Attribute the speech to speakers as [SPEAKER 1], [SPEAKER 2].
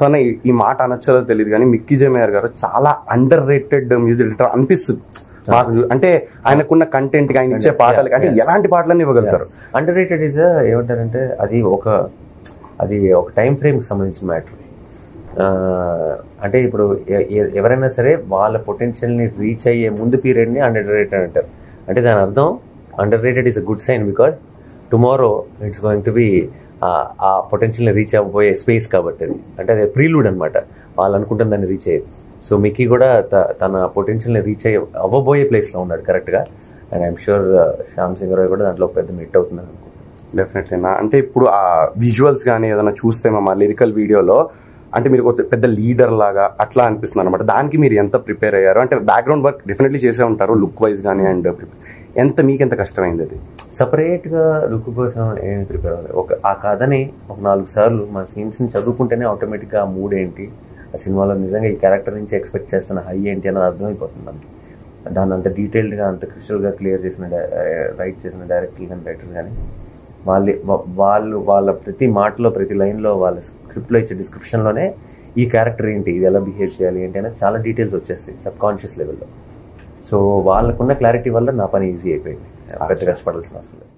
[SPEAKER 1] తన ఈ మాట అనొచ్చదో తెలియదు కానీ మిక్కీ జే మేయర్ గారు చాలా అండర్ రేటెడ్ మ్యూజిక్ డైరెక్టర్ అనిపిస్తుంది మాకు. అంటే ఆయనకున్న కంటెంట్ కి ఆయన ఇచ్చే పాటలకి అంటే ఎలాంటి పాటలన్నీ ఇవ్వగలుగుతారు.
[SPEAKER 2] అండర్ రేటెడ్ ఈజ్ ఏమంటారంటే అది ఒక టైం ఫ్రేమ్ కి సంబంధించిన మ్యాటర్. అంటే ఇప్పుడు ఎవరైనా సరే వాళ్ళ పొటెన్షియల్ ని రీచ్ అయ్యే ముందు పీరియడ్ ని అండర్ రేటెడ్ అంటారు. అంటే దాని అర్థం underrated is a good sign because tomorrow it's going to be ఆ పొటెన్షియల్ ని రీచ్ అవ్వబోయే స్పేస్ కాబట్టి అది. అంటే అది ప్రీలూడ్ అనమాట, వాళ్ళు అనుకుంటున్న దాన్ని రీచ్ అయ్యేది. సో మిక్కీ కూడా తన పొటెన్షియల్ ని రీచ్ అవ్వబోయే ప్లేస్ లో ఉన్నాడు కరెక్ట్ గా. And I'm sure Shyam Singh Roy కూడా దాంట్లో పెద్ద హిట్ అవుతుందని అనుకుంటున్నాను.
[SPEAKER 1] డెఫినెట్లీ అంటే ఇప్పుడు ఆ విజువల్స్ కానీ ఏదైనా చూస్తే మా లిరికల్ వీడియోలో అంటే మీరు ఒక పెద్ద లీడర్ లాగా అట్లా అనిపిస్తుంది అనమాట. దానికి మీరు ఎంత ప్రిపేర్ అయ్యారు? అంటే బ్యాక్గ్రౌండ్ వర్క్ డెఫినెట్లీ చేసే ఉంటారు లుక్ వైజ్ కానీ, అండ్ మీకెంత కష్టమైంది అది?
[SPEAKER 2] సపరేట్ గా లుక్ కోసం ఏమి ప్రిపేర్ అవ్వాలి. ఆ కథని ఒక 4 సార్లు మన సీన్స్ ని చదువుకుంటేనే ఆటోమేటిక్ గా ఆ మూడ్ ఏంటి, ఆ సినిమాలో నిజంగా ఈ క్యారెక్టర్ నుంచి ఎక్స్పెక్ట్ చేస్తున్న హై ఏంటి అనేది అర్థమైపోతుంది మనకి. దాన్ని అంత డీటెయిల్డ్ గా అంత క్రిస్టల్ గా క్లియర్ చేసిన రైట్ చేసిన డైరెక్టర్లు కానీ రైటర్స్ కానీ వాళ్ళ ప్రతి మాటలో ప్రతి లైన్లో వాళ్ళ స్క్రిప్ట్లో ఇచ్చే డిస్క్రిప్షన్లోనే ఈ క్యారెక్టర్ ఏంటి, ఇది ఎలా బిహేవ్ చేయాలి ఏంటి అనేది చాలా డీటెయిల్స్ వచ్చేస్తాయి సబ్ కాన్షియస్ లెవెల్లో. సో వాళ్ళకున్న క్లారిటీ వల్ల నా పని ఈజీ అయిపోయింది, పెద్ద కష్టపడాల్సిన అవసరం లేదు.